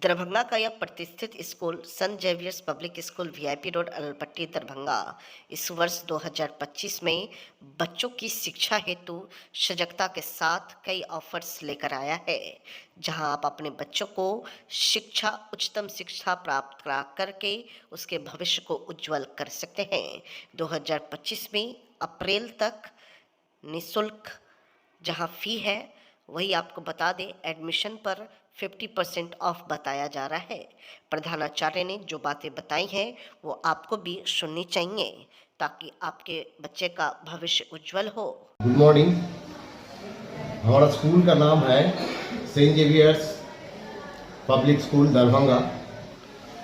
दरभंगा का यह प्रतिष्ठित स्कूल संत Xavier's public school VIP road Alpatti Darbhanga इस वर्ष 2025 में बच्चों की शिक्षा हेतु सजगता के साथ कई ऑफर्स लेकर आया है, जहां आप अपने बच्चों को उच्चतम शिक्षा प्राप्त करा करके उसके भविष्य को उज्जवल कर सकते हैं। 2025 में अप्रैल तक निःशुल्क जहां फी है वही आपको बता दें, एडमिशन पर 50% ऑफ बताया जा रहा है। प्रधानाचार्य ने जो बातें बताई हैं वो आपको भी सुननी चाहिए ताकि आपके बच्चे का भविष्य उज्जवल हो। Good morning. हमारा स्कूल का नाम है Saint Xavier's public School Darbhanga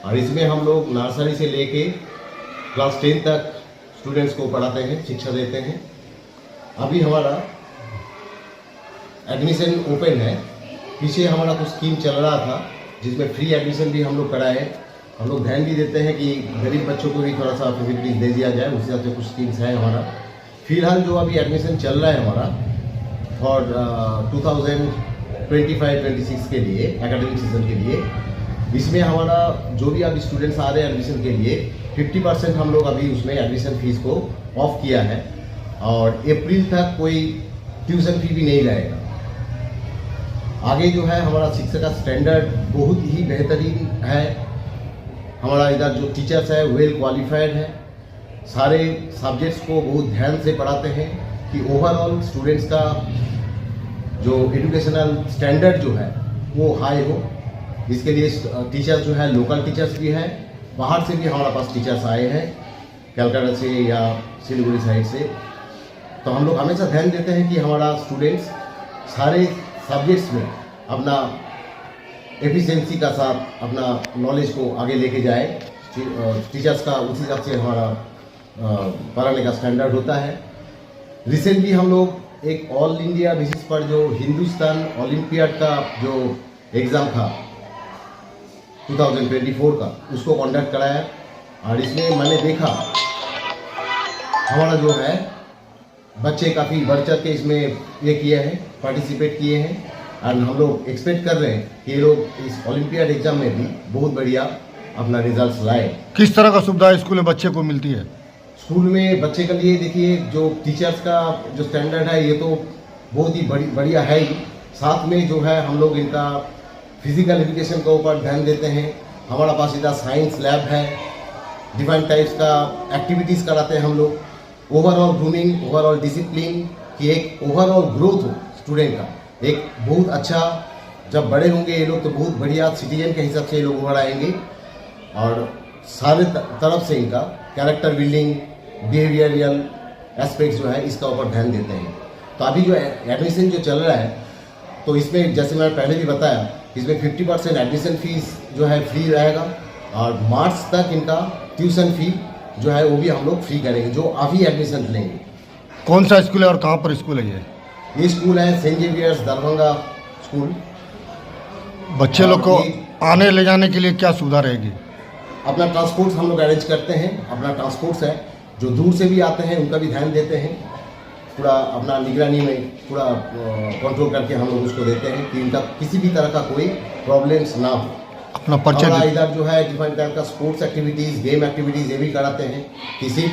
और इसमें हम लोग नर्सरी से लेके क्लास 10 तक स्टूडेंट्स को पढ़ाते हैं, शिक्षा देते हैं। अभी हमारा एडमिशन ओपन है। पीछे हमारा कुछ स्कीम चल रहा था जिसमें फ्री एडमिशन भी हम लोग कराए। हम लोग ध्यान भी देते हैं कि गरीब बच्चों को भी थोड़ा सा फैसिलिटीज दे दिया जाए, उस हिसाब से कुछ स्कीम्स है हमारा। फिलहाल जो अभी एडमिशन चल रहा है हमारा फॉर 2025-26 के लिए एकेडमिक सीजन के लिए, इसमें हमारा जो भी अभी स्टूडेंट्स आ रहे हैं एडमिशन के लिए 50% हम लोग अभी उसमें एडमिशन फीस को ऑफ किया है और अप्रैल तक कोई ट्यूशन फी भी नहीं लगेगा। आगे जो है हमारा शिक्षा का स्टैंडर्ड बहुत ही बेहतरीन है। हमारा इधर जो टीचर्स है वेल क्वालिफाइड है, सारे सब्जेक्ट्स को बहुत ध्यान से पढ़ाते हैं कि ओवरऑल स्टूडेंट्स का जो एजुकेशनल स्टैंडर्ड जो है वो हाई हो। इसके लिए टीचर्स जो है लोकल टीचर्स भी हैं, बाहर से भी हमारे पास टीचर्स आए हैं, कलकत्ता से या सिलीगुड़ी साइड से। तो हम लोग हमेशा ध्यान देते हैं कि हमारा स्टूडेंट्स सारे सब्जेक्ट्स में अपना एफिशिएंसी का साथ अपना नॉलेज को आगे लेके जाए। टीचर्स का उसी हिसाब से हमारा पढ़ाने का स्टैंडर्ड होता है। रिसेंटली हम लोग एक ऑल इंडिया बेसिस पर जो हिंदुस्तान ओलंपियाड का जो एग्ज़ाम था 2024 का, उसको कंडक्ट कराया और इसमें मैंने देखा हमारा जो है बच्चे काफ़ी बढ़ चढ़ के इसमें ये किए हैं, पार्टिसिपेट किए हैं और हम लोग एक्सपेक्ट कर रहे हैं कि ये लोग इस ओलंपियाड एग्जाम में भी बहुत बढ़िया अपना रिजल्ट्स लाए। किस तरह का सुविधा स्कूल में बच्चे को मिलती है? स्कूल में बच्चे के लिए देखिए जो टीचर्स का जो स्टैंडर्ड है ये तो बहुत ही बढ़िया है ही। साथ में जो है हम लोग इनका फिजिकल एजुकेशन के ऊपर ध्यान देते हैं। हमारा पास इधर साइंस लैब है, डिफरेंट टाइप्स का एक्टिविटीज़ कराते हैं हम लोग। ओवरऑल ग्रूमिंग, ओवरऑल डिसिप्लिन की एक ओवरऑल ग्रोथ हो स्टूडेंट का, एक बहुत अच्छा। जब बड़े होंगे ये लोग तो बहुत बढ़िया सिटीजन के हिसाब से ये लोग उभर आएंगे और सारे तरफ से इनका कैरेक्टर बिल्डिंग, बिहेवियरल एस्पेक्ट्स जो है इसका ऊपर ध्यान देते हैं। तो अभी जो एडमिशन जो चल रहा है तो इसमें जैसे मैंने पहले भी बताया, इसमें 50% एडमिशन फीस जो है फ्री रहेगा और मार्च तक इनका ट्यूशन फी जो है वो भी हम लोग फ्री करेंगे जो अभी एडमिशन लेंगे। कौन सा स्कूल है और कहाँ पर स्कूल है ये स्कूल है सेंट जेवियर्स दरभंगा स्कूल। बच्चे लोग को आने ले जाने के लिए क्या सुविधा रहेगी? अपना ट्रांसपोर्ट हम लोग अरेंज करते हैं, अपना ट्रांसपोर्ट्स है। जो दूर से भी आते हैं उनका भी ध्यान देते हैं, पूरा अपना निगरानी में पूरा कंट्रोल करके हम लोग उसको देते हैं कि इनका किसी भी तरह का कोई प्रॉब्लम्स ना हो। अपना परिचय इधर जो है डिफरेंट टाइप का स्पोर्ट्स एक्टिविटीज़, गेम एक्टिविटीज़ ये भी कराते हैं कि सिर्फ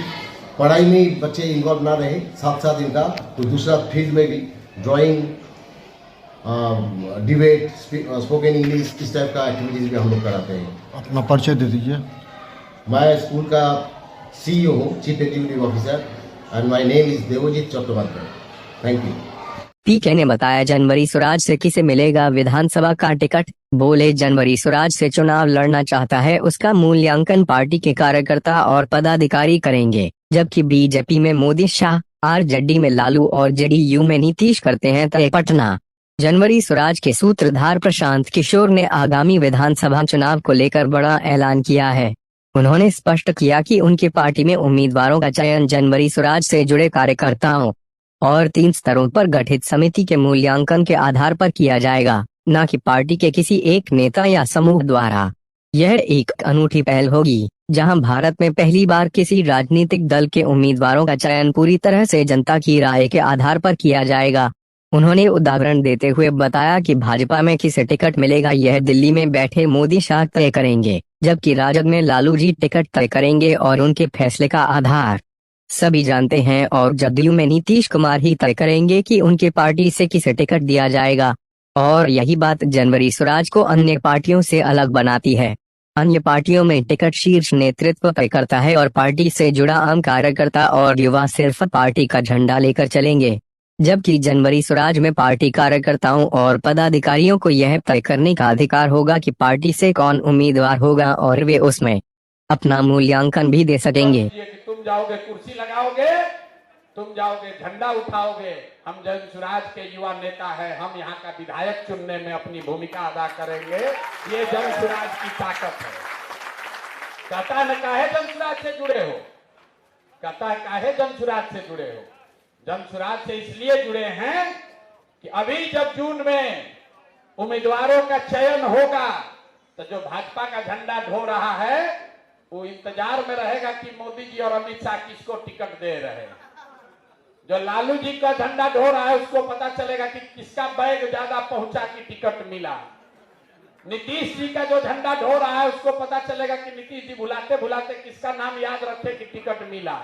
पढ़ाई में ही बच्चे इन्वॉल्व ना रहे, साथ साथ इनका कोई दूसरा फील्ड में भी ड्राइंग, डिबेट, स्पोकन इंग्लिश इस टाइप का एक्टिविटीज़ भी हम लोग कराते हैं। अपना परिचय दे दीजिए। मैं स्कूल का CEO हूँ, chief executive officer, and my name is Devjit Chattopadhyay. Thank you. PK ने बताया जनवरी स्वराज से किसे मिलेगा विधानसभा का टिकट। बोले जनवरी स्वराज से चुनाव लड़ना चाहता है उसका मूल्यांकन पार्टी के कार्यकर्ता और पदाधिकारी करेंगे, जबकि बीजेपी में मोदी, शाह, आरजेडी में लालू और जेडीयू में नीतीश करते हैं तय पटना। जनवरी स्वराज के सूत्रधार प्रशांत किशोर ने आगामी विधानसभा चुनाव को लेकर बड़ा ऐलान किया है। उन्होंने स्पष्ट किया कि उनकी पार्टी में उम्मीदवारों का चयन जनवरी स्वराज से जुड़े कार्यकर्ताओं और 3 स्तरों पर गठित समिति के मूल्यांकन के आधार पर किया जाएगा, न कि पार्टी के किसी एक नेता या समूह द्वारा। यह एक अनूठी पहल होगी जहां भारत में पहली बार किसी राजनीतिक दल के उम्मीदवारों का चयन पूरी तरह से जनता की राय के आधार पर किया जाएगा। उन्होंने उदाहरण देते हुए बताया कि भाजपा में किसे टिकट मिलेगा यह दिल्ली में बैठे मोदी शाह तय करेंगे, जबकि राजद में लालू जी टिकट तय करेंगे और उनके फैसले का आधार सभी जानते हैं, और जदयू में नीतीश कुमार ही तय करेंगे कि उनके पार्टी से किसे टिकट दिया जाएगा। और यही बात जनवरी स्वराज को अन्य पार्टियों से अलग बनाती है। अन्य पार्टियों में टिकट शीर्ष नेतृत्व तय करता है और पार्टी से जुड़ा आम कार्यकर्ता और युवा सिर्फ पार्टी का झंडा लेकर चलेंगे, जबकि जनवरी स्वराज में पार्टी कार्यकर्ताओं और पदाधिकारियों को यह तय करने का अधिकार होगा कि पार्टी से कौन उम्मीदवार होगा और वे उसमें अपना मूल्यांकन भी दे सकेंगे। तुम जाओगे कुर्सी लगाओगे, तुम जाओगे झंडा उठाओगे, हम जन स्वराज के युवा नेता हैं, हम यहाँ का विधायक चुनने में अपनी भूमिका अदा करेंगे। ये जन स्वराज की ताकत है। कहता न काहे जन स्वराज से जुड़े हो, कहता है काहे जन स्वराज से जुड़े हो। जन स्वराज से इसलिए जुड़े हैं कि अभी जब जून में उम्मीदवारों का चयन होगा तो जो भाजपा का झंडा ढो रहा है वो इंतजार में रहेगा कि मोदी जी और अमित शाह किसको टिकट दे रहे हैं। जो लालू जी का झंडा ढो रहा है उसको पता चलेगा कि किसका बैग ज्यादा पहुंचा कि टिकट मिला। नीतीश जी का जो झंडा ढो रहा है उसको पता चलेगा कि नीतीश जी भुलाते भुलाते किसका नाम याद रखे कि टिकट मिला।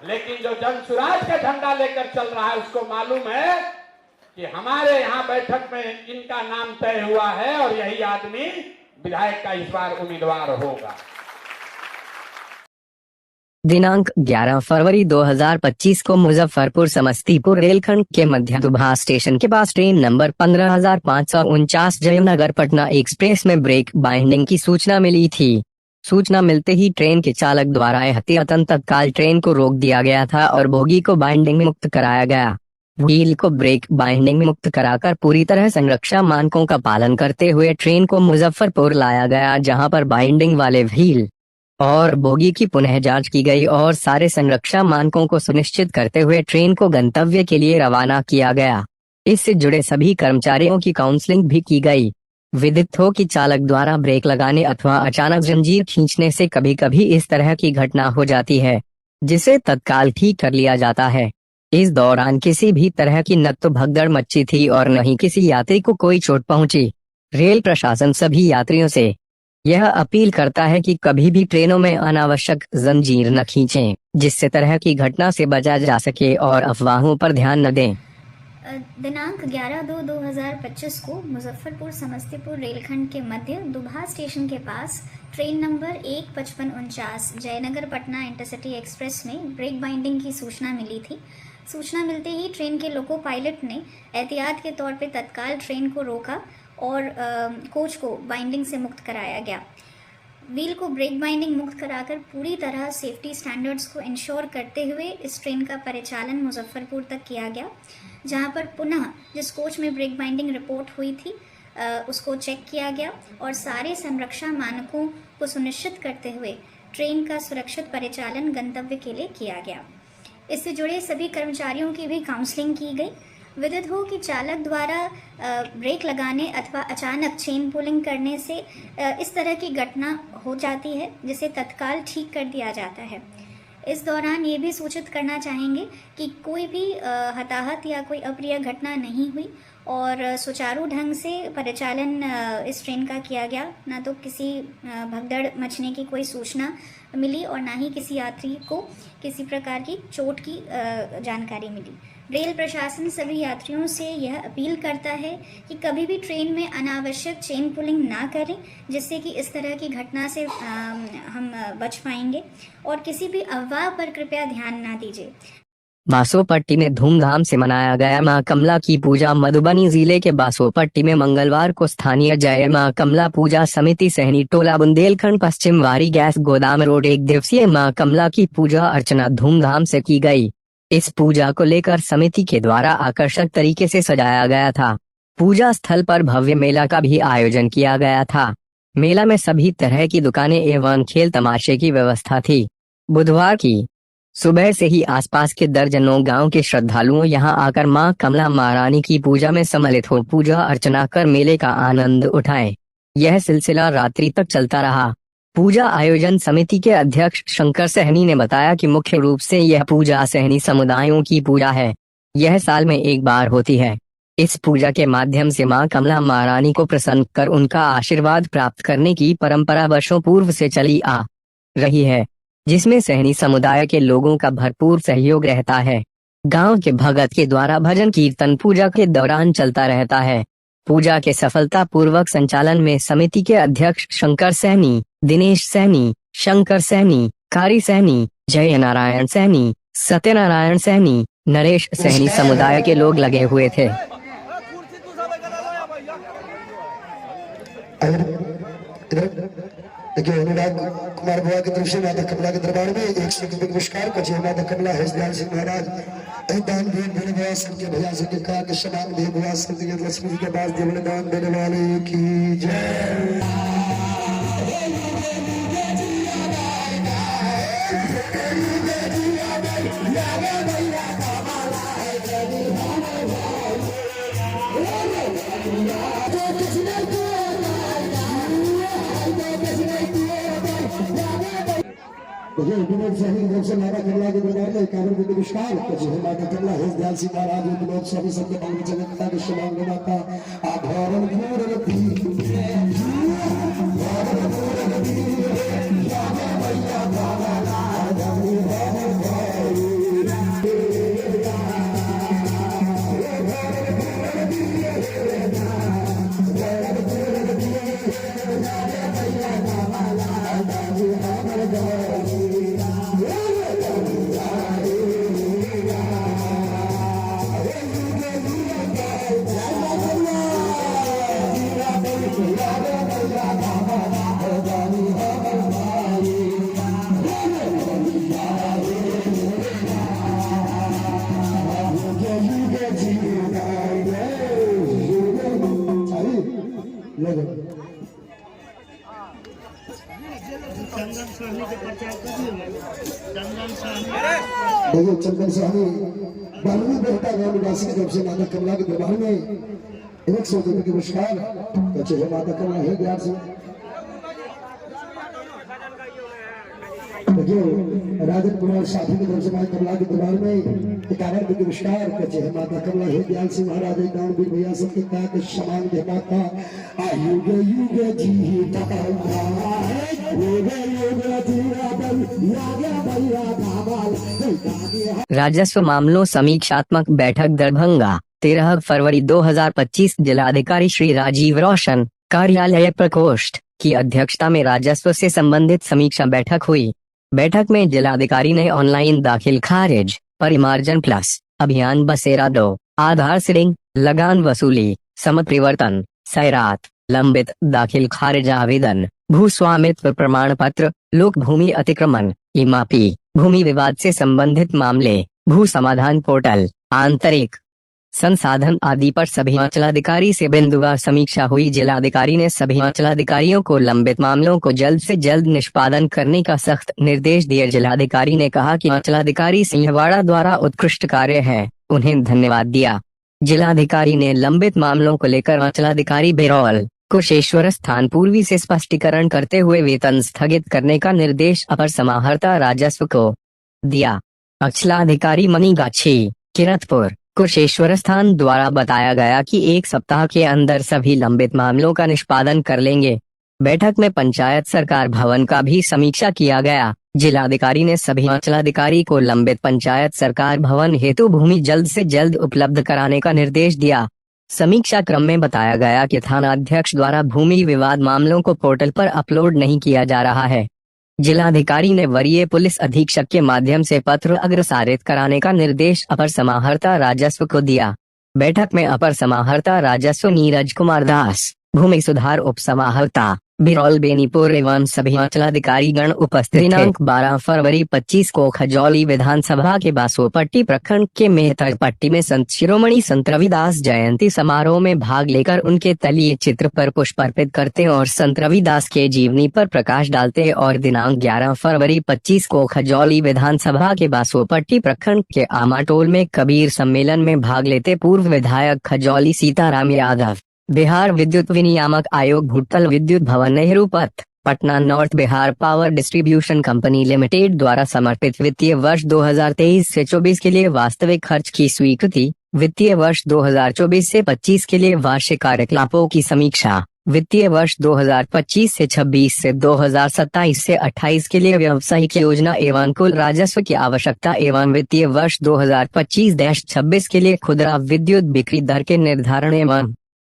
लेकिन जो जन स्वराज का झंडा लेकर चल रहा है उसको मालूम है कि हमारे यहाँ बैठक में इनका नाम तय हुआ है और यही आदमी विधायक का इस बार उम्मीदवार होगा। दिनांक 11 फरवरी 2025 को मुजफ्फरपुर समस्तीपुर रेलखंड के मध्य दुबहा स्टेशन के पास train number 15,549 Jaynagar Patna express में ब्रेक बाइंडिंग की सूचना मिली थी। सूचना मिलते ही ट्रेन के चालक द्वारा एहतियातन तत्काल ट्रेन को रोक दिया गया था और बोगी को बाइंडिंग में मुक्त कराया गया। व्हील को ब्रेक बाइंडिंग में मुक्त कराकर पूरी तरह संरक्षा मानकों का पालन करते हुए ट्रेन को मुजफ्फरपुर लाया गया, जहां पर बाइंडिंग वाले व्हील और बोगी की पुनः जांच की गई और सारे संरक्षा मानकों को सुनिश्चित करते हुए ट्रेन को गंतव्य के लिए रवाना किया गया। इससे जुड़े सभी कर्मचारियों की काउंसलिंग भी की गई। विदित हो कि चालक द्वारा ब्रेक लगाने अथवा अचानक जंजीर खींचने से कभी कभी इस तरह की घटना हो जाती है, जिसे तत्काल ठीक कर लिया जाता है। इस दौरान किसी भी तरह की न तो भगदड़ मची थी और न ही किसी यात्री को कोई चोट पहुंची। रेल प्रशासन सभी यात्रियों से यह अपील करता है कि कभी भी ट्रेनों में अनावश्यक जंजीर न खींचें, जिससे तरह की घटना से बचा जा सके और अफवाहों पर ध्यान न दें। दिनांक 11/2/2025 को मुजफ्फरपुर समस्तीपुर रेलखंड के मध्य दुबहा स्टेशन के पास train number 15549 Jaynagar Patna intercity express में ब्रेक बाइंडिंग की सूचना मिली थी। सूचना मिलते ही ट्रेन के लोको पायलट ने एहतियात के तौर पर तत्काल ट्रेन को रोका और कोच को बाइंडिंग से मुक्त कराया गया। व्हील को ब्रेक बाइंडिंग मुक्त कराकर पूरी तरह सेफ्टी स्टैंडर्ड्स को इंश्योर करते हुए इस ट्रेन का परिचालन मुजफ्फरपुर तक किया गया, जहां पर पुनः जिस कोच में ब्रेक बाइंडिंग रिपोर्ट हुई थी उसको चेक किया गया और सारे संरक्षा मानकों को सुनिश्चित करते हुए ट्रेन का सुरक्षित परिचालन गंतव्य के लिए किया गया। इससे जुड़े सभी कर्मचारियों की भी काउंसलिंग की गई। विदित हो कि चालक द्वारा ब्रेक लगाने अथवा अचानक चेन पुलिंग करने से इस तरह की घटना हो जाती है, जिसे तत्काल ठीक कर दिया जाता है। इस दौरान ये भी सूचित करना चाहेंगे कि कोई भी हताहत या कोई अप्रिय घटना नहीं हुई और सुचारू ढंग से परिचालन इस ट्रेन का किया गया। ना तो किसी भगदड़ मचने की कोई सूचना मिली और ना ही किसी यात्री को किसी प्रकार की चोट की जानकारी मिली। रेल प्रशासन सभी यात्रियों से यह अपील करता है कि कभी भी ट्रेन में अनावश्यक चेन पुलिंग ना करें, जिससे कि इस तरह की घटना से हम बच पाएंगे और किसी भी अफवाह पर कृपया ध्यान ना दीजिए। बासोपट्टी में धूमधाम से मनाया गया मां कमला की पूजा। मधुबनी जिले के बासोपट्टी में मंगलवार को स्थानीय जय मां कमला पूजा समिति सहनी टोला बुंदेलखंड पश्चिम वारी गैस गोदाम रोड एक दिवसीय मां कमला की पूजा अर्चना धूमधाम से की गई। इस पूजा को लेकर समिति के द्वारा आकर्षक तरीके से सजाया गया था। पूजा स्थल पर भव्य मेला का भी आयोजन किया गया था। मेला में सभी तरह की दुकानें एवं खेल तमाशे की व्यवस्था थी। बुधवार की सुबह से ही आसपास के दर्जनों गांव के श्रद्धालुओं यहां आकर मां कमला महारानी की पूजा में सम्मिलित हो पूजा अर्चना कर मेले का आनंद उठाएं। यह सिलसिला रात्रि तक चलता रहा। पूजा आयोजन समिति के अध्यक्ष शंकर सहनी ने बताया कि मुख्य रूप से यह पूजा सहनी समुदायों की पूजा है। यह साल में एक बार होती है। इस पूजा के माध्यम से मां कमला महारानी को प्रसन्न कर उनका आशीर्वाद प्राप्त करने की परंपरा वर्षों पूर्व से चली आ रही है, जिसमें सहनी समुदाय के लोगों का भरपूर सहयोग रहता है। गांव के भगत के द्वारा भजन कीर्तन पूजा के दौरान चलता रहता है। पूजा के सफलता पूर्वक संचालन में समिति के अध्यक्ष शंकर सैनी, दिनेश सैनी, शंकर सैनी, कारी सैनी, जय नारायण सैनी, सत्यनारायण सैनी, नरेश सैनी समुदाय के लोग लगे हुए थे। देखिए अनुराग कुमार बुआ की तरफ से माता कमला के दरबार में 100 रुपये पुरस्कार का जय माता कमला हरिदयाल सिंह महाराज दान देने बुआ सबके भैया से के कहा कि समान दे बुआ सबके लक्ष्मी जी के पास देवल दान देने वाले की जय। देखिए विनोद सहनी की तरफ से माता कमला के दरबार में 51 रुपये पुरस्कार जय माता कमला हरिदयाल सिंह महाराज विनोद सहनी सबके बाल में जगत के समान माता आभरण देखिए चंदन साहनी बालवी बेहता गांव निवासी की तरफ से माता कमला के दरबार में 100 रुपये के पुरस्कार जय माता कमला हरिदयाल सिंह। देखिए राजन कुमार साथी की तरफ से माता कमला के दरबार में 51 रुपये के पुरस्कार जय माता कमला हरिदयाल सिंह महाराज गांव भी भैया सबके कहा कि समान दे माता युग युग जीता राजस्व मामलों समीक्षात्मक बैठक दरभंगा 13 फरवरी 2025 जिलाधिकारी श्री राजीव रोशन कार्यालय प्रकोष्ठ की अध्यक्षता में राजस्व से संबंधित समीक्षा बैठक हुई। बैठक में जिलाधिकारी ने ऑनलाइन दाखिल खारिज, परिमार्जन प्लस अभियान बसेरा 2, आधार सीडिंग, लगान वसूली, समपरिवर्तन, सैरात, लंबित दाखिल खारिज आवेदन, भू स्वामित्व प्रमाण पत्र, लोक भूमि अतिक्रमण, इमापी, भूमि विवाद से संबंधित मामले, भू समाधान पोर्टल, आंतरिक संसाधन आदि पर सभी अंचलाधिकारी से बिंदुवार समीक्षा हुई। जिलाधिकारी ने सभी अंचलाधिकारियों को लंबित मामलों को जल्द से जल्द निष्पादन करने का सख्त निर्देश दिए। जिलाधिकारी ने कहा कि अंचलाधिकारी सिंहवाड़ा द्वारा उत्कृष्ट कार्य है, उन्हें धन्यवाद दिया। जिलाधिकारी ने लंबित मामलों को लेकर अंचलाधिकारी बिरौल, कुशेश्वर स्थान पूर्वी से स्पष्टीकरण करते हुए वेतन स्थगित करने का निर्देश अपर समाहर्ता राजस्व को दिया। अंचलाधिकारी मनीगाछी, किरतपुर, कुशेश्वर स्थान द्वारा बताया गया कि 1 सप्ताह के अंदर सभी लंबित मामलों का निष्पादन कर लेंगे। बैठक में पंचायत सरकार भवन का भी समीक्षा किया गया। जिलाधिकारी ने सभी अंचलाधिकारी को लंबित पंचायत सरकार भवन हेतु भूमि जल्द से जल्द उपलब्ध कराने का निर्देश दिया। समीक्षा क्रम में बताया गया कि थानाध्यक्ष द्वारा भूमि विवाद मामलों को पोर्टल पर अपलोड नहीं किया जा रहा है। जिलाधिकारी ने वरीय पुलिस अधीक्षक के माध्यम से पत्र अग्रसारित कराने का निर्देश अपर समाहर्ता राजस्व को दिया। बैठक में अपर समाहर्ता राजस्व नीरज कुमार दास, भूमि सुधार उप समाहर्ता बिरौल बेनीपुर एवं सभी अंचलाधिकारी गण उपस्थित। दिनांक 12 फरवरी 25 को खजौली विधानसभा के बासोपट्टी प्रखंड के मेहतरपट्टी में संत शिरोमणि संत रविदास जयंती समारोह में भाग लेकर उनके तलीय चित्र पर पुष्प अर्पित करते और संत रविदास के जीवनी पर प्रकाश डालते और दिनांक 11 फरवरी 25 को खजौली विधानसभा के बासोपट्टी प्रखंड के आमाटोल में कबीर सम्मेलन में भाग लेते पूर्व विधायक खजौली सीताराम यादव, बिहार विद्युत विनियामक आयोग भुट्टल विद्युत भवन नेहरू पथ Patna north Bihar power distribution company limited द्वारा समर्पित वित्तीय वर्ष 2023 से 24 के लिए वास्तविक खर्च की स्वीकृति, वित्तीय वर्ष 2024 से 25 के लिए वार्षिक कार्यकलापों की समीक्षा, वित्तीय वर्ष 2025 से 26 से 2027 से 28 के लिए व्यावसायिक योजना एवं कुल राजस्व की आवश्यकता एवं वित्तीय वर्ष 2025-26 के लिए खुदरा विद्युत बिक्री दर के निर्धारण एवं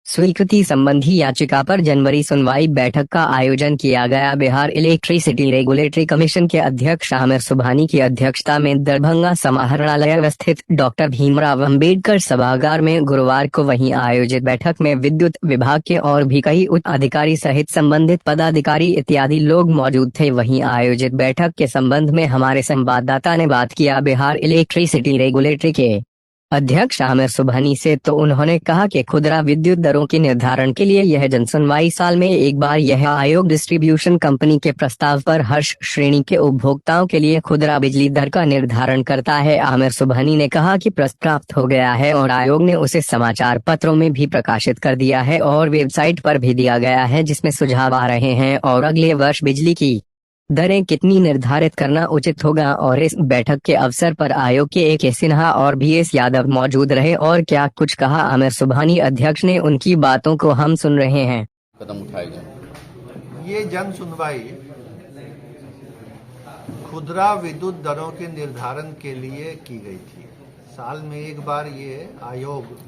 स्वीकृति संबंधी याचिका पर जनवरी सुनवाई बैठक का आयोजन किया गया। बिहार इलेक्ट्रिसिटी रेगुलेटरी कमीशन के अध्यक्ष आमिर सुबहानी की अध्यक्षता में दरभंगा समाहरणालय स्थित डॉक्टर भीमराव अंबेडकर सभागार में गुरुवार को वहीं आयोजित बैठक में विद्युत विभाग के और भी कई उच्च अधिकारी सहित संबंधित पदाधिकारी इत्यादि लोग मौजूद थे। वहीं आयोजित बैठक के संबंध में हमारे संवाददाता ने बात किया बिहार इलेक्ट्रिसिटी रेगुलेटरी के अध्यक्ष आमिर सुबहानी से, तो उन्होंने कहा कि खुदरा विद्युत दरों के निर्धारण के लिए यह जनसुनवाई साल में एक बार यह आयोग डिस्ट्रीब्यूशन कंपनी के प्रस्ताव पर हर श्रेणी के उपभोक्ताओं के लिए खुदरा बिजली दर का निर्धारण करता है। आमिर सुबहानी ने कहा कि प्रस्ताव प्राप्त हो गया है और आयोग ने उसे समाचार पत्रों में भी प्रकाशित कर दिया है और वेबसाइट पर भी दिया गया है, जिसमें सुझाव आ रहे हैं और अगले वर्ष बिजली की दरें कितनी निर्धारित करना उचित होगा। और इस बैठक के अवसर पर आयोग के ए.के. सिन्हा और BS यादव मौजूद रहे और क्या कुछ कहा आमिर सुबहानी अध्यक्ष ने, उनकी बातों को हम सुन रहे हैं। कदम उठाए गए। ये जन सुनवाई खुदरा विद्युत दरों के निर्धारण के लिए की गई थी। साल में एक बार ये आयोग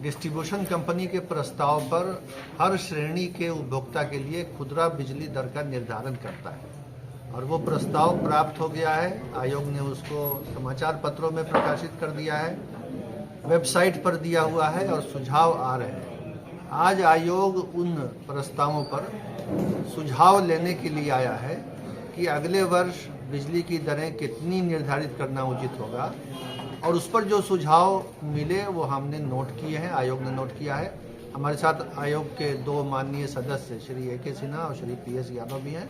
डिस्ट्रीब्यूशन कंपनी के प्रस्ताव पर हर श्रेणी के उपभोक्ता के लिए खुदरा बिजली दर का निर्धारण करता है और वो प्रस्ताव प्राप्त हो गया है। आयोग ने उसको समाचार पत्रों में प्रकाशित कर दिया है, वेबसाइट पर दिया हुआ है और सुझाव आ रहे हैं। आज आयोग उन प्रस्तावों पर सुझाव लेने के लिए आया है कि अगले वर्ष बिजली की दरें कितनी निर्धारित करना उचित होगा और उस पर जो सुझाव मिले वो हमने नोट किए हैं, आयोग ने नोट किया है। हमारे साथ आयोग के 2 माननीय सदस्य श्री ए.के. सिन्हा और श्री PS यादव भी हैं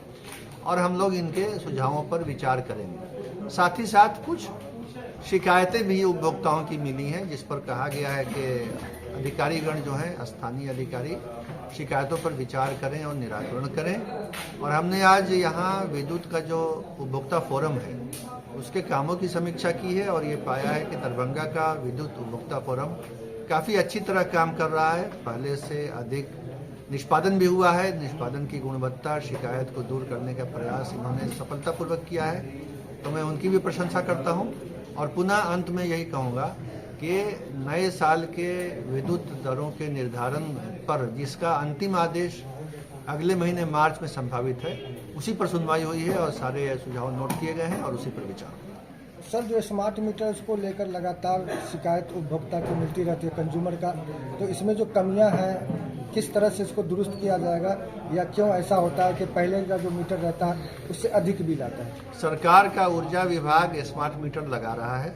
और हम लोग इनके सुझावों पर विचार करेंगे। साथ ही साथ कुछ शिकायतें भी उपभोक्ताओं की मिली हैं जिस पर कहा गया है कि अधिकारीगण जो हैं, स्थानीय अधिकारी, शिकायतों पर विचार करें और निराकरण करें। और हमने आज यहाँ विद्युत का जो उपभोक्ता फोरम है उसके कामों की समीक्षा की है और ये पाया है कि दरभंगा का विद्युत उपभोक्ता फोरम काफ़ी अच्छी तरह काम कर रहा है। पहले से अधिक निष्पादन भी हुआ है। निष्पादन की गुणवत्ता, शिकायत को दूर करने का प्रयास इन्होंने सफलतापूर्वक किया है, तो मैं उनकी भी प्रशंसा करता हूँ। और पुनः अंत में यही कहूँगा कि नए साल के विद्युत दरों के निर्धारण पर जिसका अंतिम आदेश अगले महीने मार्च में संभावित है, उसी पर सुनवाई हुई है और सारे सुझाव नोट किए गए हैं और उसी पर विचार। सर, जो स्मार्ट मीटर उसको लेकर लगातार शिकायत उपभोक्ता को मिलती रहती है, कंज्यूमर का, तो इसमें जो कमियां हैं किस तरह से इसको दुरुस्त किया जाएगा या क्यों ऐसा होता है कि पहले का जो मीटर रहता है उससे अधिक बिल आता है? सरकार का ऊर्जा विभाग स्मार्ट मीटर लगा रहा है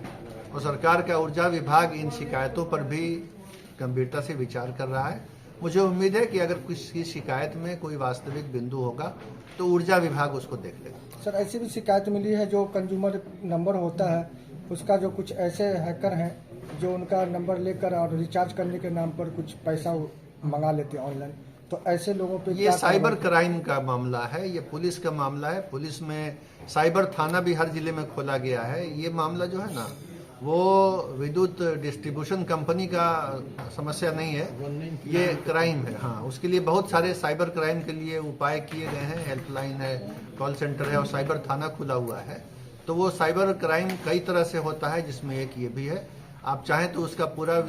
और सरकार का ऊर्जा विभाग इन शिकायतों पर भी गंभीरता से विचार कर रहा है। मुझे उम्मीद है कि अगर किसी शिकायत में कोई वास्तविक बिंदु होगा तो ऊर्जा विभाग उसको देख लेगा। सर, ऐसी भी शिकायत मिली है जो कंज्यूमर नंबर होता है उसका जो कुछ ऐसे हैकर हैं जो उनका नंबर लेकर और रिचार्ज करने के नाम पर कुछ पैसा मंगा लेते हैं ऑनलाइन, तो ऐसे लोगों पे ये साइबर क्राइम का मामला है, ये पुलिस का मामला है। पुलिस में साइबर थाना भी हर जिले में खोला गया है। ये मामला जो है ना वो विद्युत डिस्ट्रीब्यूशन कंपनी का समस्या नहीं है, ये क्राइम है। हाँ, उसके लिए बहुत सारे साइबर क्राइम के लिए उपाय किए गए हैं। हेल्पलाइन है, कॉल सेंटर है और साइबर थाना खुला हुआ है। तो वो साइबर क्राइम कई तरह से होता है, जिसमें एक ये भी है। आप चाहें तो उसका पूरा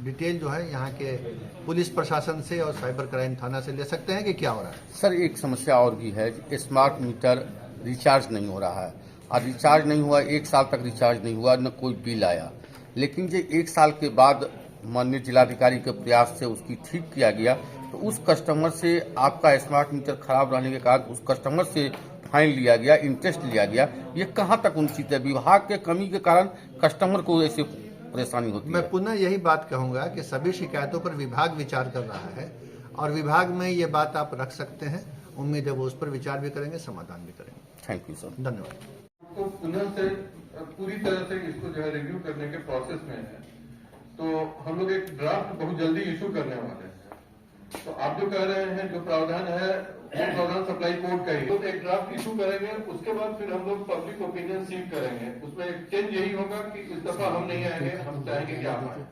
डिटेल जो है यहाँ के पुलिस प्रशासन से और साइबर क्राइम थाना से ले सकते हैं कि क्या हो रहा है। सर, एक समस्या और भी है, स्मार्ट मीटर रिचार्ज नहीं हो रहा है और रिचार्ज नहीं हुआ, 1 साल तक रिचार्ज नहीं हुआ, न कोई बिल आया। लेकिन जो 1 साल के बाद माननीय जिलाधिकारी के प्रयास से उसकी ठीक किया गया, तो उस कस्टमर से आपका स्मार्ट मीटर खराब रहने के कारण उस कस्टमर से फाइन लिया गया, इंटरेस्ट लिया गया। ये कहाँ तक उचित है? विभाग के कमी के कारण कस्टमर को ऐसे परेशानी होती है। मैं पुनः यही बात कहूँगा कि सभी शिकायतों पर विभाग विचार कर रहा है और विभाग में ये बात आप रख सकते हैं। उम्मीद है वो उस पर विचार भी करेंगे, समाधान भी करेंगे। थैंक यू सर, धन्यवाद। तो पुनः से पूरी तरह से इसको जो है रिव्यू करने के प्रोसेस में है, तो हम लोग एक ड्राफ्ट बहुत जल्दी इशू करने वाले हैं तो आप जो कह रहे हैं जो प्रावधान है वो प्रावधान सप्लाई कोड का ही है। तो एक ड्राफ्ट इशू करेंगे, उसके बाद फिर हम लोग पब्लिक ओपिनियन सीख करेंगे। उसमें एक चेंज यही होगा कि इस दफा हम नहीं आएंगे, हम चाहेंगे कि आप आए।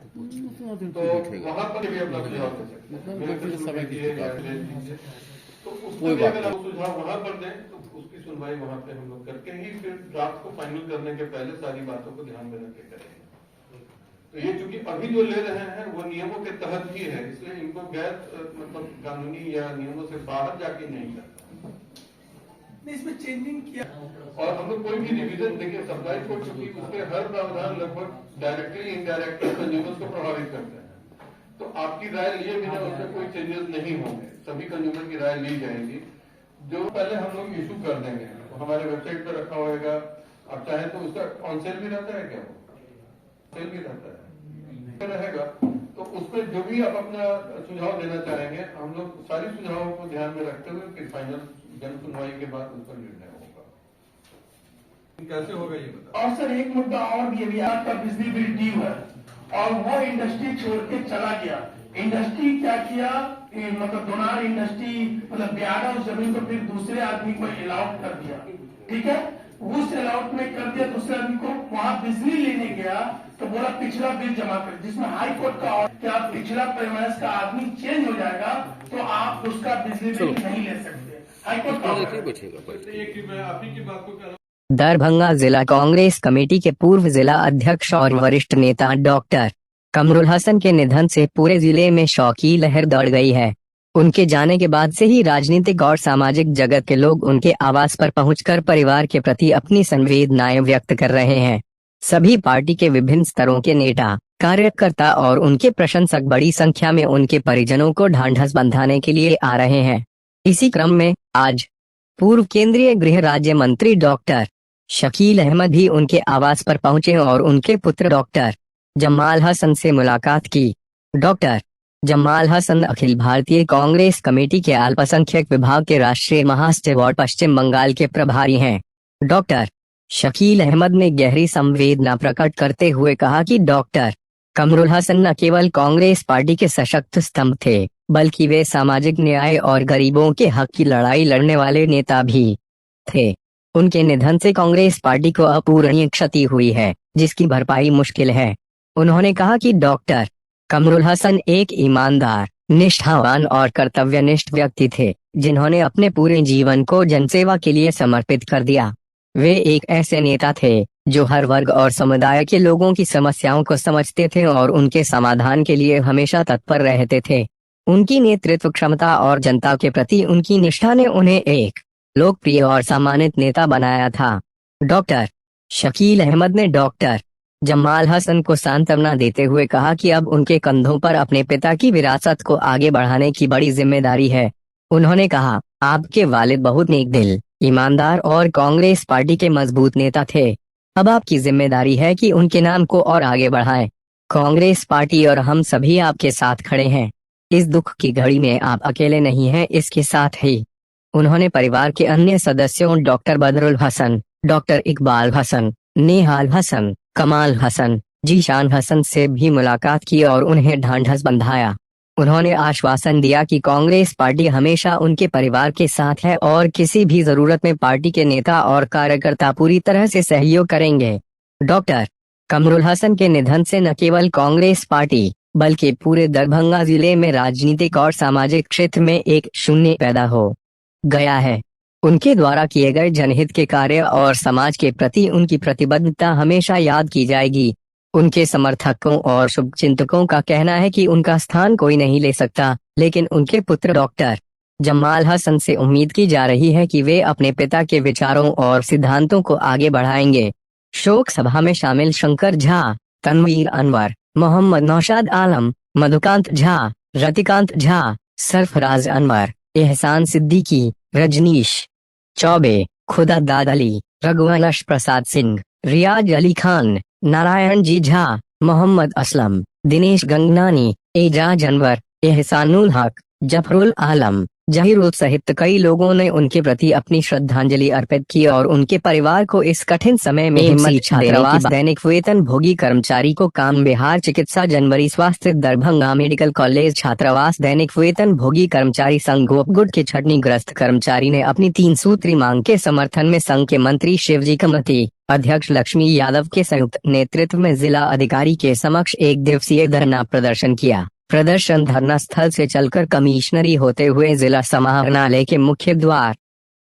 तो वहां पर भी अपना सुझाव दे सकते। तो उसको भी अगर आप सुझाव वहां पर दें तो उसकी सुनवाई वहां पे हम लोग करके ही फिर ड्राफ्ट को फाइनल करने के पहले सारी बातों को ध्यान में रख के करेंगे। तो ये चूंकि अभी जो ले रहे हैं वो नियमों के तहत ही है, इसलिए इनको गैर मतलब कानूनी या नियमों से बाहर जाके नहीं करता। इसमें चेंजिंग किया और हम लोग कोई भी रिवीजन देखिए सप्लाई कोड, चूंकि उसके हर प्रावधान लगभग डायरेक्टली इनडायरेक्टली कंज्यूमर्स को प्रभावित करते हैं। तो आपकी राय लिए बिना उसमें कोई चेंजेस नहीं होंगे, सभी कंज्यूमर की राय ली जाएगी। जो पहले हम लोग इशू कर देंगे, तो हमारे वेबसाइट पर रखा होगा। आप चाहे तो उसका ऑन सेल भी रहता है, क्या वो सेल भी रहता है रहेगा। तो उसमें जो भी आप अपना सुझाव देना चाहेंगे, हम लोग सारी सुझावों को ध्यान में रखते हुए फिर फाइनल जन सुनवाई के बाद उस पर निर्णय होगा। कैसे होगा ये बता। और सर एक मुद्दा और भी है, आपका बिजली बिल ड्यू है और वो इंडस्ट्री छोड़ के चला गया। इंडस्ट्री क्या किया, मतलब दोनार इंडस्ट्री मतलब ब्याडा उस जमीन को फिर दूसरे आदमी को अलाउट कर दिया, ठीक है। उस अलाउट में कर दिया दूसरे आदमी को, वहां बिजली लेने गया तो बोला पिछला बिल जमा कर, जिसमें हाई कोर्ट का ऑर्डर कि आप पिछला प्रेमाइस का आदमी चेंज हो जाएगा तो आप उसका बिजली बिल नहीं ले सकते। हाई कोर्ट का ऑर्डर। आप ही की बात को कर दरभंगा जिला कांग्रेस कमेटी के पूर्व जिला अध्यक्ष और वरिष्ठ नेता डॉक्टर कमरुल हसन के निधन से पूरे जिले में शोक की लहर दौड़ गई है। उनके जाने के बाद से ही राजनीतिक और सामाजिक जगत के लोग उनके आवास पर पहुंचकर परिवार के प्रति अपनी संवेदनाएं व्यक्त कर रहे हैं। सभी पार्टी के विभिन्न स्तरों के नेता, कार्यकर्ता और उनके प्रशंसक बड़ी संख्या में उनके परिजनों को ढांढस बंधाने के लिए आ रहे हैं। इसी क्रम में आज पूर्व केंद्रीय गृह राज्य मंत्री डॉक्टर शकील अहमद भी उनके आवास पर पहुंचे और उनके पुत्र डॉक्टर जमाल हसन से मुलाकात की। डॉक्टर जमाल हसन अखिल भारतीय कांग्रेस कमेटी के अल्पसंख्यक विभाग के राष्ट्रीय महासचिव और पश्चिम बंगाल के प्रभारी हैं। डॉक्टर शकील अहमद ने गहरी संवेदना प्रकट करते हुए कहा कि डॉक्टर कमरुल हसन न केवल कांग्रेस पार्टी के सशक्त स्तंभ थे, बल्कि वे सामाजिक न्याय और गरीबों के हक की लड़ाई लड़ने वाले नेता भी थे। उनके निधन से कांग्रेस पार्टी को अपूरणीय क्षति हुई है, जिसकी भरपाई मुश्किल है। उन्होंने कहा कि डॉक्टर कमरुल हसन एक ईमानदार, निष्ठावान और कर्तव्यनिष्ठ व्यक्ति थे, जिन्होंने अपने पूरे जीवन को जनसेवा के लिए समर्पित कर दिया। वे एक ऐसे नेता थे जो हर वर्ग और समुदाय के लोगों की समस्याओं को समझते थे और उनके समाधान के लिए हमेशा तत्पर रहते थे। उनकी नेतृत्व क्षमता और जनता के प्रति उनकी निष्ठा ने उन्हें एक लोकप्रिय और सम्मानित नेता बनाया था। डॉक्टर शकील अहमद ने डॉक्टर जमाल हसन को सांत्वना देते हुए कहा कि अब उनके कंधों पर अपने पिता की विरासत को आगे बढ़ाने की बड़ी जिम्मेदारी है। उन्होंने कहा, आपके वालिद बहुत नेक दिल, ईमानदार और कांग्रेस पार्टी के मजबूत नेता थे। अब आपकी जिम्मेदारी है कि उनके नाम को और आगे बढ़ाएं। कांग्रेस पार्टी और हम सभी आपके साथ खड़े हैं। इस दुख की घड़ी में आप अकेले नहीं हैं। इसके साथ ही उन्होंने परिवार के अन्य सदस्यों डॉक्टर बदरुल हसन, डॉक्टर इकबाल हसन, नेहाल हसन, कमाल हसन, जीशान हसन से भी मुलाकात की और उन्हें ढांढस बंधाया। उन्होंने आश्वासन दिया कि कांग्रेस पार्टी हमेशा उनके परिवार के साथ है और किसी भी जरूरत में पार्टी के नेता और कार्यकर्ता पूरी तरह से सहयोग करेंगे। डॉक्टर कमरुल हसन के निधन से न केवल कांग्रेस पार्टी बल्कि पूरे दरभंगा जिले में राजनीतिक और सामाजिक क्षेत्र में एक शून्य पैदा हो गया है। उनके द्वारा किए गए जनहित के कार्य और समाज के प्रति उनकी प्रतिबद्धता हमेशा याद की जाएगी। उनके समर्थकों और शुभचिंतकों का कहना है कि उनका स्थान कोई नहीं ले सकता, लेकिन उनके पुत्र डॉक्टर जमाल हसन से उम्मीद की जा रही है कि वे अपने पिता के विचारों और सिद्धांतों को आगे बढ़ाएंगे। शोक सभा में शामिल शंकर झा, तनवीर अनवर, मोहम्मद नौशाद आलम, मधुकांत झा, रतिकांत झा, सरफराज अनवर, एहसान सिद्दीकी, रजनीश चौबे, खुदादाद अली, रघुवंश प्रसाद सिंह, रियाज अली खान, नारायण जी झा, मोहम्मद असलम, दिनेश गंगनानी, एजाज अनवर, एहसानुल हक, जफरुल आलम, जहीरुल सहित कई लोगों ने उनके प्रति अपनी श्रद्धांजलि अर्पित की और उनके परिवार को इस कठिन समय में हिम्मत छात्रावास दैनिक वेतन भोगी कर्मचारी को काम बिहार चिकित्सा जनवरी स्वास्थ्य दरभंगा मेडिकल कॉलेज छात्रावास दैनिक वेतन भोगी कर्मचारी संघ गोपगुट के छटनीग्रस्त कर्मचारी ने अपनी 3 सूत्री मांग के समर्थन में संघ के मंत्री शिवजी कमती अध्यक्ष लक्ष्मी यादव के संयुक्त नेतृत्व में जिला अधिकारी के समक्ष 1 दिवसीय धरना प्रदर्शन किया। प्रदर्शन धरना स्थल से चलकर कमिश्नरी होते हुए जिला समाहरणालय के मुख्य द्वार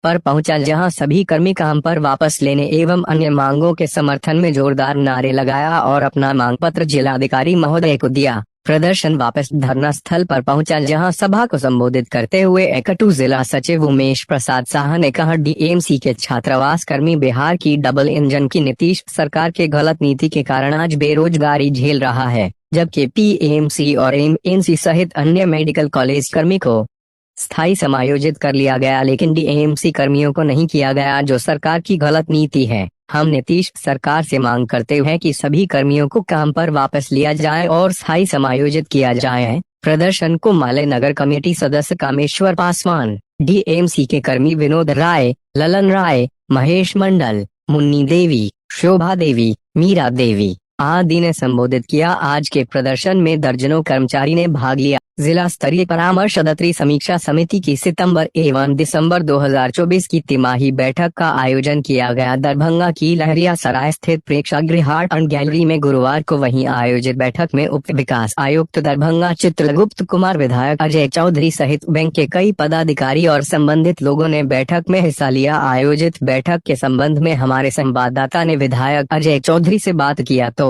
पर पहुंचा, जहां सभी कर्मी काम पर वापस लेने एवं अन्य मांगों के समर्थन में जोरदार नारे लगाया और अपना मांग पत्र जिलाधिकारी महोदय को दिया। प्रदर्शन वापस धरना स्थल पर पहुंचा, जहां सभा को संबोधित करते हुए एकटू जिला सचिव उमेश प्रसाद साह ने कहा, डीएमसी के छात्रावास कर्मी बिहार की डबल इंजन की नीतीश सरकार के गलत नीति के कारण आज बेरोजगारी झेल रहा है, जबकि पीएमसी और एमएनसी सहित अन्य मेडिकल कॉलेज कर्मी को स्थायी समायोजित कर लिया गया, लेकिन डीएमसी कर्मियों को नहीं किया गया, जो सरकार की गलत नीति है। हम नीतीश सरकार से मांग करते हैं कि सभी कर्मियों को काम पर वापस लिया जाए और स्थायी समायोजित किया जाए। प्रदर्शन को माले नगर कमेटी सदस्य कामेश्वर पासवान, डीएमसी के कर्मी विनोद राय, ललन राय, महेश मंडल, मुन्नी देवी, शोभा देवी, मीरा देवी आदि ने संबोधित किया। आज के प्रदर्शन में दर्जनों कर्मचारी ने भाग लिया। जिला स्तरीय परामर्शदात्री समीक्षा समिति की सितंबर एवं दिसंबर 2024 की तिमाही बैठक का आयोजन किया गया। दरभंगा की लहरिया सराय स्थित प्रेक्षागृह आर्ट एंड गैलरी में गुरुवार को वहीं आयोजित बैठक में उप विकास आयुक्त दरभंगा चित्रगुप्त कुमार, विधायक अजय चौधरी सहित बैंक के कई पदाधिकारी और संबंधित लोगों ने बैठक में हिस्सा लिया। आयोजित बैठक के संबंध में हमारे संवाददाता ने विधायक अजय चौधरी से बात किया तो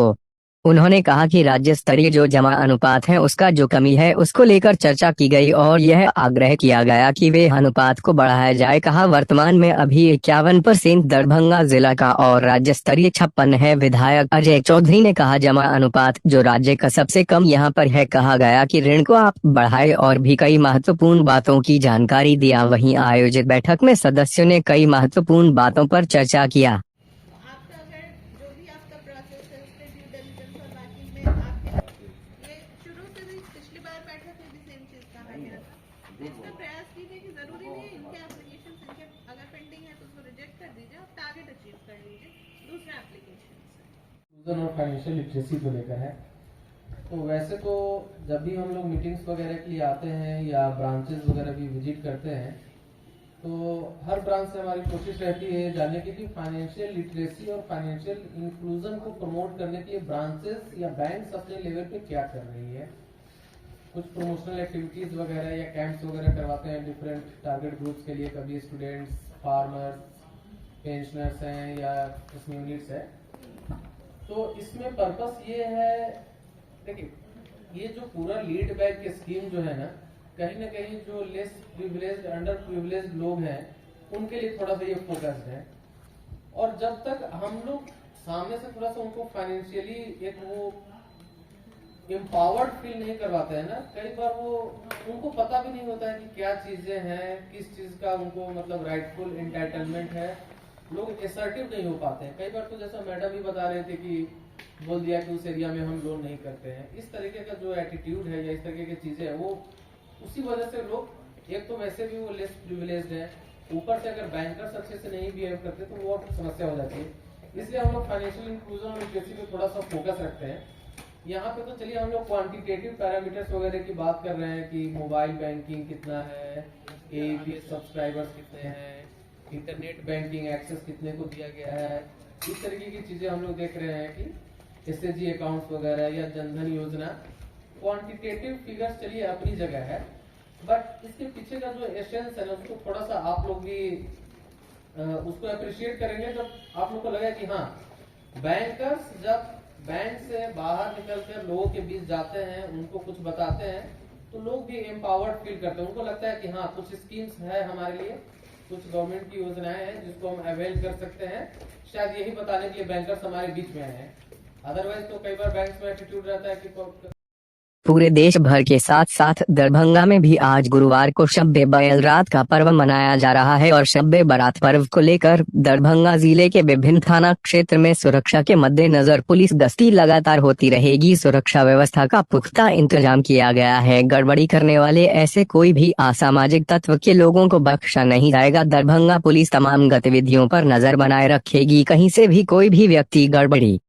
उन्होंने कहा कि राज्य स्तरीय जो जमा अनुपात है उसका जो कमी है उसको लेकर चर्चा की गई और यह आग्रह किया गया कि वे अनुपात को बढ़ाया जाए। कहा, वर्तमान में अभी 51% दरभंगा जिला का और राज्य स्तरीय 56 है। विधायक अजय चौधरी ने कहा, जमा अनुपात जो राज्य का सबसे कम यहाँ पर है। कहा गया कि ऋण को आप बढ़ाए और भी कई महत्वपूर्ण बातों की जानकारी दिया। वहीं आयोजित बैठक में सदस्यों ने कई महत्वपूर्ण बातों पर चर्चा किया। और फाइनेंशियल लिटरेसी को लेकर है। तो वैसे तो जब भी हम लोग मीटिंग्स वगैरह के लिए आते हैं या ब्रांचेस वगैरह भी विजिट करते हैं तो हर ब्रांच से हमारी कोशिश रहती है जानने की कि फाइनेंशियल लिटरेसी और फाइनेंशियल इंक्लूजन को प्रमोट करने के लिए ब्रांचेस या बैंक्स अपने लेवल पे क्या कर रही है। कुछ प्रमोशनल एक्टिविटीज वगैरह या कैंप्स वगैरह करवाते हैं डिफरेंट टारगेट ग्रुप्स के लिए, कभी स्टूडेंट्स, फार्मर्स, पेंशनर्स हैं या किसी यूनिट्स है। तो इसमें पर्पस ये है, देखिए ये जो पूरा लीड बैक की स्कीम जो है ना कहीं जो लेस प्रिविलेज्ड, अंडर प्रिविलेज्ड लोग हैं उनके लिए थोड़ा सा ये फोकस्ड है। और जब तक हम लोग सामने से थोड़ा सा उनको फाइनेंशियली एक वो एम्पावर्ड फील नहीं करवाते हैं ना, कई बार वो उनको पता भी नहीं होता है कि क्या चीजें हैं, किस चीज का उनको मतलब राइटफुल एंटाइटलमेंट है, लोग एसर्टिव नहीं हो पाते हैं। कई बार तो जैसा मैडम भी बता रहे थे कि बोल दिया कि उस एरिया में हम लोन नहीं करते हैं। इस तरीके का जो एटीट्यूड है या इस तरीके की चीजें है वो उसी वजह से लोग एक तो वैसे भी वो लेस प्रिविलेज्ड है, ऊपर से अगर बैंकर्स अच्छे से नहीं बिहेव करते तो वो समस्या हो जाती है। इसलिए हम लोग फाइनेंशियल इंक्लूजन और लिटरेसी पे थोड़ा सा फोकस रखते हैं। यहाँ पे तो चलिए हम लोग क्वांटिटेटिव पैरामीटर्स वगैरह की बात कर रहे हैं कि मोबाइल बैंकिंग कितना है, ABS सब्सक्राइबर्स कितने हैं, इंटरनेट बैंकिंग एक्सेस कितने को दिया गया है, इस तरीके की चीजें हम लोग देख रहे हैं कि SHG अकाउंट्स वगैरह या जनधन योजना। क्वांटिटेटिव फिगर्स चलिए अपनी जगह है, बट इसके पीछे का जो एसेंस है ना उसको थोड़ा सा आप लोग भी उसको अप्रिशिएट करेंगे जब आप लोग को लगे कि हाँ बैंकर्स जब बैंक से बाहर निकलकर लोगों के बीच जाते हैं, उनको कुछ बताते हैं तो लोग भी एम्पावर्ड फील करते हैं। उनको लगता है कि हाँ कुछ स्कीम्स है हमारे लिए, कुछ गवर्नमेंट की योजनाएं हैं जिसको हम अवेल कर सकते हैं। शायद यही बताने के लिए बैंकर्स हमारे बीच में आए हैं। अदरवाइज तो कई बार बैंक्स में एटीट्यूड रहता है कि पूरे देश भर के साथ साथ दरभंगा में भी आज गुरुवार को शब-ए बारात का पर्व मनाया जा रहा है और शब-ए बारात पर्व को लेकर दरभंगा जिले के विभिन्न थाना क्षेत्र में सुरक्षा के मद्देनजर पुलिस गश्ती लगातार होती रहेगी। सुरक्षा व्यवस्था का पुख्ता इंतजाम किया गया है। गड़बड़ी करने वाले ऐसे कोई भी असामाजिक तत्व के लोगों को बख्शा नहीं जाएगा। दरभंगा पुलिस तमाम गतिविधियों पर नजर बनाए रखेगी। कहीं से भी कोई भी व्यक्ति गड़बड़ी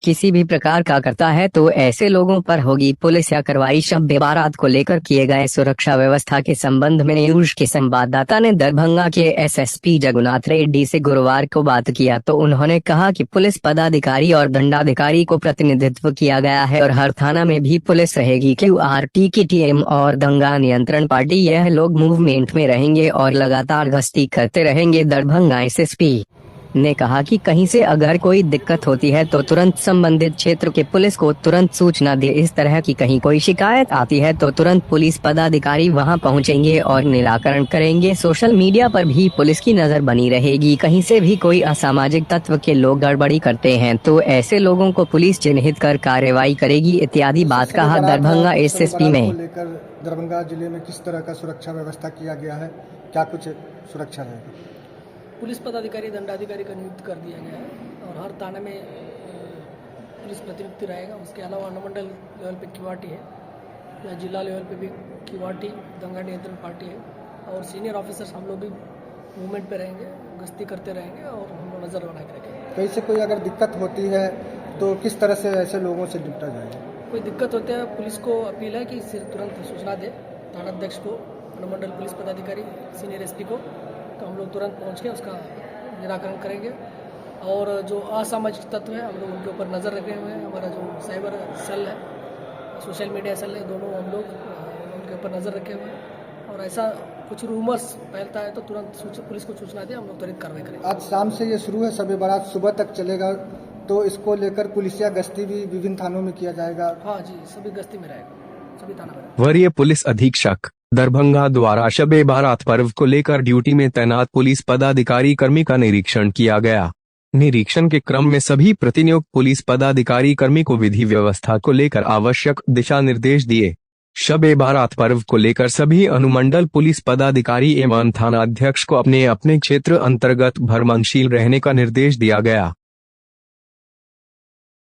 किसी भी प्रकार का करता है तो ऐसे लोगों पर होगी पुलिस या कार्रवाई। शब-ए बारात को लेकर किए गए सुरक्षा व्यवस्था के संबंध में न्यूज के संवाददाता ने दरभंगा के एसएसपी जगन्नाथ रेड्डी से गुरुवार को बात किया तो उन्होंने कहा कि पुलिस पदाधिकारी और दंडाधिकारी को प्रतिनिधित्व किया गया है और हर थाना में भी पुलिस रहेगी। QRT की टीम और दंगा नियंत्रण पार्टी यह लोग मूवमेंट में रहेंगे और लगातार गश्ती करते रहेंगे। दरभंगा एसएसपी ने कहा कि कहीं से अगर कोई दिक्कत होती है तो तुरंत संबंधित क्षेत्र के पुलिस को तुरंत सूचना दे। इस तरह की कहीं कोई शिकायत आती है तो तुरंत पुलिस पदाधिकारी वहां पहुंचेंगे और निराकरण करेंगे। सोशल मीडिया पर भी पुलिस की नजर बनी रहेगी। कहीं से भी कोई असामाजिक तत्व के लोग गड़बड़ी करते हैं तो ऐसे लोगों को पुलिस चिन्हित कर कार्रवाई करेगी इत्यादि बात कहा। दरभंगा एसएसपी में दरभंगा जिले में किस तरह का सुरक्षा व्यवस्था किया गया है, क्या कुछ सुरक्षा रहेगा? पुलिस पदाधिकारी दंडाधिकारी का नियुक्त कर दिया गया है और हर थाने में पुलिस प्रतिनियुक्ति रहेगा। उसके अलावा अनुमंडल लेवल पे QRT है या जिला लेवल पे भी QRT दंगा नियंत्रण पार्टी है और सीनियर ऑफिसर्स हम लोग भी मूवमेंट पे रहेंगे, गश्ती करते रहेंगे और हम लोग नज़र बना के रखेंगे। कहीं से कोई अगर दिक्कत होती है तो किस तरह से ऐसे लोगों से निपटा जाएगा? कोई दिक्कत होती है पुलिस को अपील है कि तुरंत सूचना दे थानाध्यक्ष को, अनुमंडल पुलिस पदाधिकारी, सीनियर SP को, तो हम लोग तुरंत पहुंच के उसका निराकरण करेंगे। और जो असामाजिक तत्व है हम लोग उनके ऊपर नज़र रखे हुए हैं। हमारा जो साइबर सेल है, सोशल मीडिया सेल है, दोनों हम लोग उनके ऊपर नज़र रखे हुए हैं और ऐसा कुछ रूमर्स फैलता है तो तुरंत पुलिस को सूचना दे, हम लोग त्वरित कार्रवाई करेंगे। आज शाम से ये शुरू है, शब-ए बारात सुबह तक चलेगा तो इसको लेकर पुलिसिया गश्ती भी विभिन्न थानों में किया जाएगा। हाँ जी, सभी गश्ती में रहेगा, सभी थाना में। वरीय पुलिस अधीक्षक दरभंगा द्वारा शब-ए बारात पर्व को लेकर ड्यूटी में तैनात पुलिस पदाधिकारी कर्मी का निरीक्षण किया गया। निरीक्षण के क्रम में सभी प्रतिनियुक्त पुलिस पदाधिकारी कर्मी को विधि व्यवस्था को लेकर आवश्यक दिशा निर्देश दिए। शब-ए बारात पर्व को लेकर सभी अनुमंडल पुलिस पदाधिकारी एवं थानाध्यक्ष को अपने अपने क्षेत्र अंतर्गत भ्रमणशील रहने का निर्देश दिया गया।